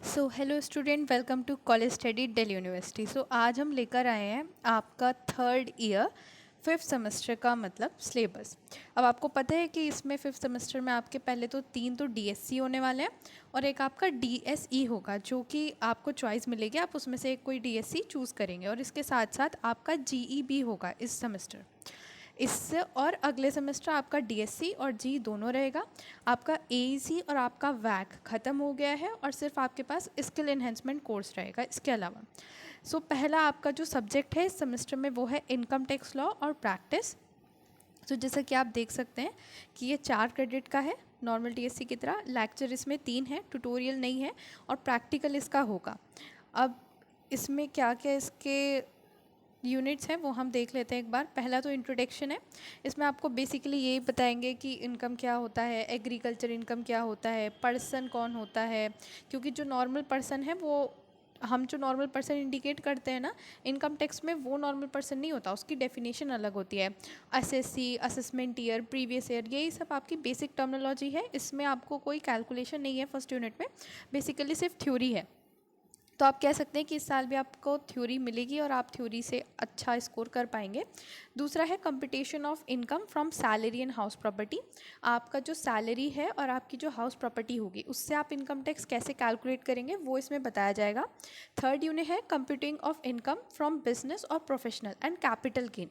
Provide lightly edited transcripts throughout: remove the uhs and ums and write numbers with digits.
So hello student, welcome to college study Delhi university. So आज हम लेकर आए हैं आपका थर्ड ईयर फिफ्थ सेमेस्टर का मतलब सिलेबस। अब आपको पता है कि इसमें फिफ्थ सेमेस्टर में आपके पहले तो 3 तो डीएससी होने वाले हैं और एक आपका डीएसई होगा, जो कि आपको चॉइस मिलेगी, आप उसमें से एक कोई डीएससी चूज़ करेंगे। और इसके साथ साथ आपका जीई भी होगा इस सेमेस्टर। इससे और अगले सेमेस्टर आपका डीएससी और जी दोनों रहेगा। आपका एईसी और आपका वैक ख़त्म हो गया है और सिर्फ आपके पास स्किल एनहेंसमेंट कोर्स रहेगा इसके अलावा। पहला आपका जो सब्जेक्ट है इस सेमेस्टर में वो है इनकम टैक्स लॉ और प्रैक्टिस। जैसा कि आप देख सकते हैं कि ये 4 क्रेडिट का है, नॉर्मल डीएससी की तरह। लेक्चर इसमें 3 है, ट्यूटोरियल नहीं है और प्रैक्टिकल इसका होगा। अब इसमें क्या क्या इसके यूनिट्स हैं वो हम देख लेते हैं एक बार। पहला तो इंट्रोडक्शन है। इसमें आपको बेसिकली यही बताएंगे कि इनकम क्या होता है, एग्रीकल्चर इनकम क्या होता है, पर्सन कौन होता है। क्योंकि जो नॉर्मल पर्सन है वो हम जो नॉर्मल पर्सन इंडिकेट करते हैं ना इनकम टैक्स में, वो नॉर्मल पर्सन नहीं होता, उसकी डेफिनेशन अलग होती है। SSC, assessment year, previous year, यही सब आपकी बेसिक टर्मिनोलॉजी है। इसमें आपको कोई कैलकुलेशन नहीं है फर्स्ट यूनिट में, बेसिकली सिर्फ थ्योरी है। तो आप कह सकते हैं कि इस साल भी आपको थ्योरी मिलेगी और आप थ्योरी से अच्छा स्कोर कर पाएंगे। दूसरा है competition of income from salary and house property. आपका जो सैलरी है और आपकी जो हाउस प्रॉपर्टी होगी उससे आप इनकम टैक्स कैसे कैलकुलेट करेंगे वो इसमें बताया जाएगा। थर्ड यूनिट है computing of income from business और प्रोफेशनल एंड कैपिटल गेन।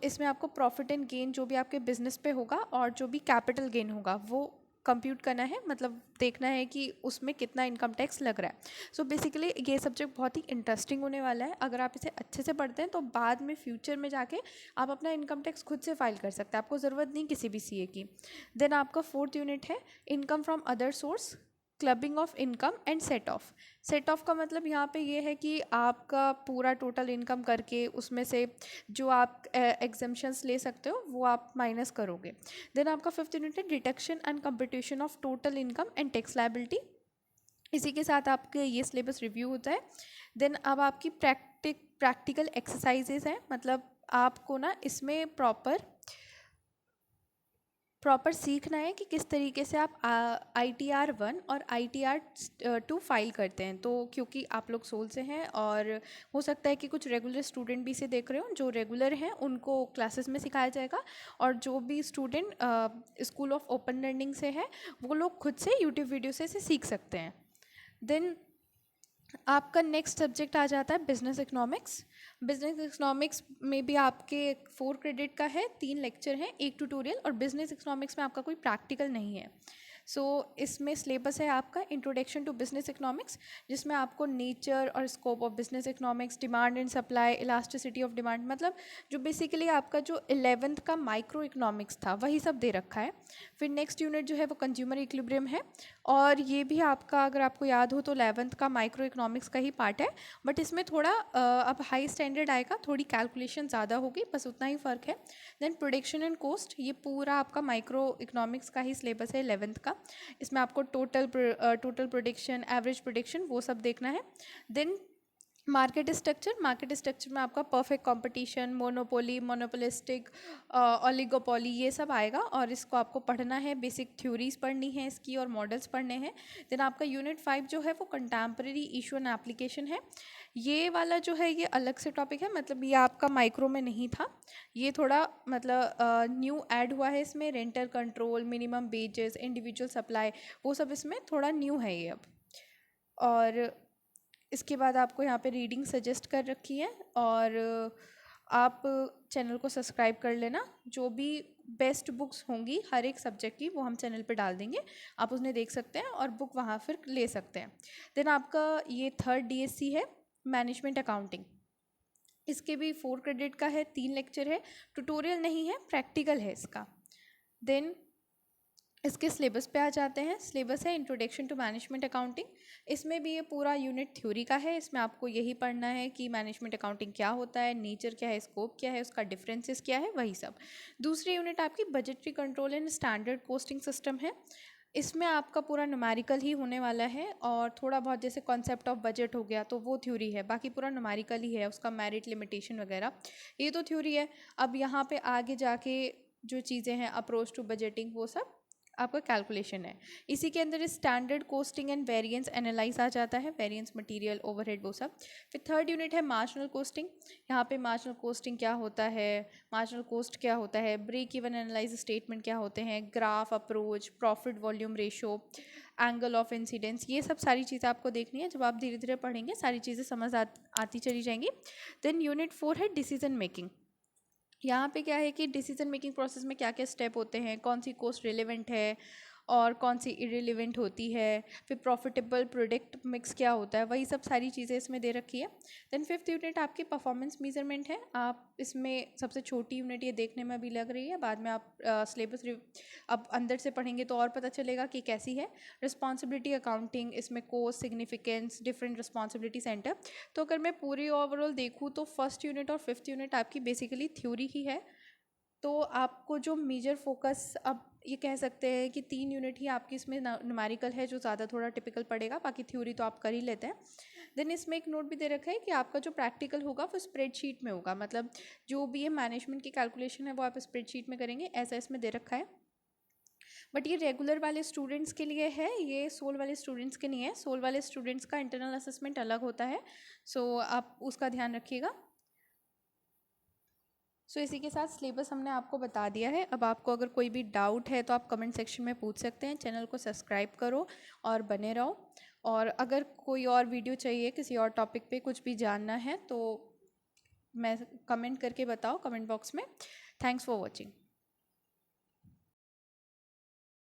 इसमें आपको प्रॉफिट एंड गेन जो भी आपके बिजनेस पे होगा और जो भी कैपिटल गेन होगा वो कंप्यूट करना है, मतलब देखना है कि उसमें कितना इनकम टैक्स लग रहा है। बेसिकली ये सब्जेक्ट बहुत ही इंटरेस्टिंग होने वाला है। अगर आप इसे अच्छे से पढ़ते हैं तो बाद में फ्यूचर में जाके आप अपना इनकम टैक्स खुद से फाइल कर सकते हैं, आपको ज़रूरत नहीं किसी भी सीए की। देन आपका फोर्थ यूनिट है income from other source, clubbing of income and set of. Set of का मतलब यहाँ पे ये है कि आपका पूरा टोटल इनकम करके उसमें से जो आप एग्जाम्शंस ले सकते हो वो आप माइनस करोगे। देन आपका फिफ्थ यूनिट है deduction and competition of total income and tax liability. इसी के साथ आपके ये सिलेबस रिव्यू होता है। देन अब आपकी प्रैक्टिकल एक्सरसाइजेज हैं, मतलब आपको ना इसमें प्रॉपर सीखना है कि किस तरीके से आप ITR 1 और ITR 2 फाइल करते हैं। तो क्योंकि आप लोग सोल से हैं और हो सकता है कि कुछ रेगुलर स्टूडेंट भी इसे देख रहे हो, जो रेगुलर हैं उनको क्लासेस में सिखाया जाएगा और जो भी student school of open learning से है वो लोग खुद से यूट्यूब वीडियो से इसे सीख सकते हैं। देन आपका नेक्स्ट सब्जेक्ट आ जाता है बिजनेस इकोनॉमिक्स। बिजनेस इकोनॉमिक्स में भी आपके 4 क्रेडिट का है, 3 लेक्चर हैं, एक ट्यूटोरियल, और बिजनेस इकोनॉमिक्स में आपका कोई प्रैक्टिकल नहीं है। इसमें सिलेबस है आपका इंट्रोडक्शन टू बिजनेस इकोनॉमिक्स, जिसमें आपको नेचर और scope of business economics, demand and supply, elasticity of demand, मतलब जो बेसिकली आपका जो 11th का माइक्रो इकोनॉमिक्स था वही सब दे रखा है। फिर नेक्स्ट यूनिट जो है वो कंज्यूमर इक्विलिब्रियम है, और ये भी आपका, अगर आपको याद हो तो 11th का माइक्रो इकोनॉमिक्स का ही पार्ट है, बट इसमें थोड़ा अब हाई स्टैंडर्ड आएगा, थोड़ी कैलकुलेशन ज़्यादा होगी, बस उतना ही फ़र्क है। देन प्रोडक्शन एंड कॉस्ट, ये पूरा आपका माइक्रो इकोनॉमिक्स का ही सिलेबस है 11th का। इसमें आपको टोटल प्रोडक्शन, एवरेज प्रोडक्शन, वो सब देखना है। देन मार्केट स्ट्रक्चर में आपका perfect competition, monopoly, monopolistic, oligopoly, ये सब आएगा और इसको आपको पढ़ना है। बेसिक थ्योरीज पढ़नी है इसकी और मॉडल्स पढ़ने हैं। देन आपका यूनिट 5 जो है वो कंटेम्प्रेरी इशू एंड एप्लीकेशन है। ये वाला जो है ये अलग से टॉपिक है, मतलब ये आपका माइक्रो में नहीं था, ये थोड़ा मतलब न्यू ऐड हुआ है इसमें। Rental control, minimum wages, individual supply, वो सब इसमें थोड़ा न्यू है ये अब। और इसके बाद आपको यहाँ पे रीडिंग सजेस्ट कर रखी है, और आप चैनल को सब्सक्राइब कर लेना। जो भी बेस्ट बुक्स होंगी हर एक सब्जेक्ट की वो हम चैनल पे डाल देंगे, आप उन्हें देख सकते हैं और बुक वहाँ फिर ले सकते हैं। देन आपका ये थर्ड डीएससी है मैनेजमेंट अकाउंटिंग। इसके भी 4 क्रेडिट का है, 3 लेक्चर है, ट्यूटोरियल नहीं है, प्रैक्टिकल है इसका। देन इसके सिलेबस पे आ जाते हैं। सिलेबस है इंट्रोडक्शन टू मैनेजमेंट अकाउंटिंग। इसमें भी ये पूरा यूनिट थ्योरी का है। इसमें आपको यही पढ़ना है कि मैनेजमेंट अकाउंटिंग क्या होता है, नेचर क्या है, स्कोप क्या है, उसका डिफरेंसेस क्या है, वही सब। दूसरी यूनिट आपकी budgetary control and standard costing system है। इसमें आपका पूरा न्यूमेरिकल ही होने वाला है और थोड़ा बहुत जैसे कॉन्सेप्ट ऑफ बजट हो गया तो वो थ्योरी है, बाकी पूरा न्यूमेरिकल ही है, उसका मेरिट लिमिटेशन वगैरह ये तो थ्योरी है। अब यहाँ पे आगे जाके जो चीज़ें हैं, अप्रोच टू बजटिंग, वो सब आपका कैलकुलेशन है। इसी के अंदर standard costing and variance analyse आ जाता है, वेरिएंस मटेरियल ओवरहेड वो सब। फिर थर्ड यूनिट है मार्जिनल कोस्टिंग। यहाँ पे मार्जिनल कोस्टिंग क्या होता है, मार्जिनल कोस्ट क्या होता है, ब्रेक इवन एनालाइज स्टेटमेंट क्या होते हैं, graph approach, profit volume ratio, angle of incidence, ये सब सारी चीज़ें आपको देखनी है। जब आप धीरे धीरे पढ़ेंगे सारी चीज़ें समझ आती चली जाएंगी। देन यूनिट 4 है डिसीजन मेकिंग। यहाँ पे क्या है कि डिसीजन मेकिंग प्रोसेस में क्या क्या स्टेप होते हैं, कौन सी कोस्ट रिलेवेंट है और कौन सी इरेलीवेंट होती है, फिर प्रॉफिटेबल प्रोडक्ट मिक्स क्या होता है, वही सब सारी चीज़ें इसमें दे रखी है। देन फिफ्थ यूनिट आपकी परफॉर्मेंस मेजरमेंट है। आप इसमें सबसे छोटी यूनिट ये देखने में भी लग रही है, बाद में आप सिलेबस अब अंदर से पढ़ेंगे तो और पता चलेगा कि कैसी है। रिस्पॉन्सिबिलिटी अकाउंटिंग, इसमें cost significance, different responsibility centre. तो अगर मैं पूरी ओवरऑल देखूँ तो फर्स्ट यूनिट और फिफ्थ यूनिट आपकी बेसिकली थ्योरी ही है। तो आपको जो मेजर फोकस, अब ये कह सकते हैं कि 3 यूनिट ही आपकी इसमें न्यूमेरिकल है जो ज़्यादा थोड़ा टिपिकल पड़ेगा, बाकी थ्योरी तो आप कर ही लेते हैं। देन इसमें एक नोट भी दे रखा है कि आपका जो प्रैक्टिकल होगा वो स्प्रेडशीट में होगा, मतलब जो भी ये मैनेजमेंट की कैलकुलेशन है वो आप स्प्रेडशीट में करेंगे, ऐसा इसमें दे रखा है। बट ये रेगुलर वाले स्टूडेंट्स के लिए है, ये सोल वाले स्टूडेंट्स के नहीं है। सोल वाले स्टूडेंट्स का इंटरनल असेसमेंट अलग होता है, सो आप उसका ध्यान रखिएगा। सो इसी के साथ सिलेबस हमने आपको बता दिया है। अब आपको अगर कोई भी डाउट है तो आप कमेंट सेक्शन में पूछ सकते हैं। चैनल को सब्सक्राइब करो और बने रहो। और अगर कोई और वीडियो चाहिए, किसी और टॉपिक पे कुछ भी जानना है तो मैं कमेंट करके बताओ कमेंट बॉक्स में। Thanks for watching.